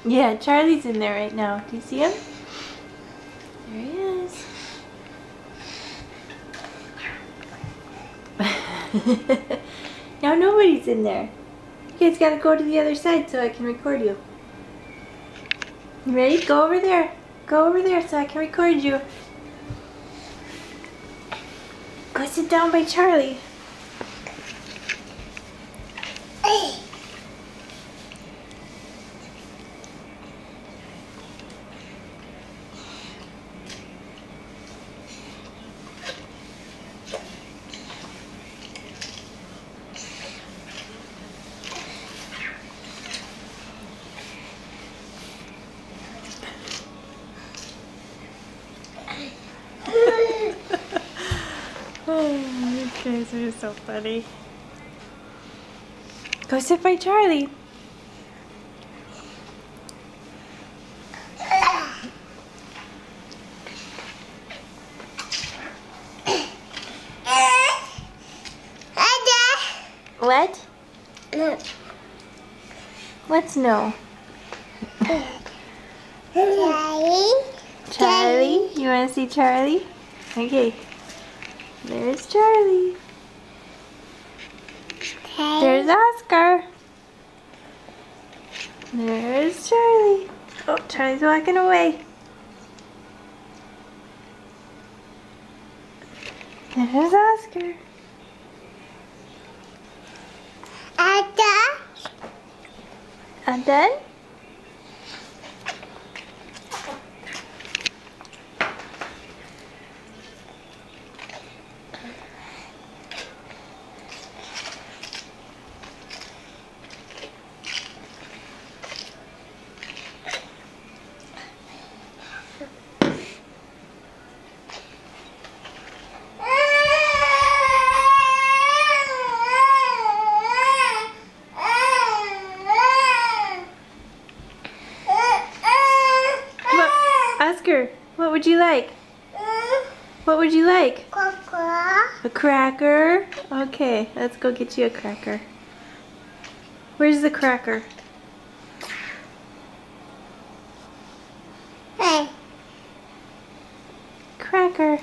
Yeah, Charlie's in there right now. Do you see him? There he is. Now nobody's in there. You guys gotta go to the other side so I can record you. You ready? Go over there. Go over there so I can record you. Go sit down by Charlie. Oh, you guys are so funny. Go sit by Charlie. What? What's no? Charlie? You want to see Charlie? Okay. There's Charlie. There's Oscar. There's Charlie. Oh, Charlie's walking away. There's Oscar. I'm done? Oscar, what would you like? What would you like? A cracker? Okay, let's go get you a cracker. Where's the cracker? Hey. Cracker.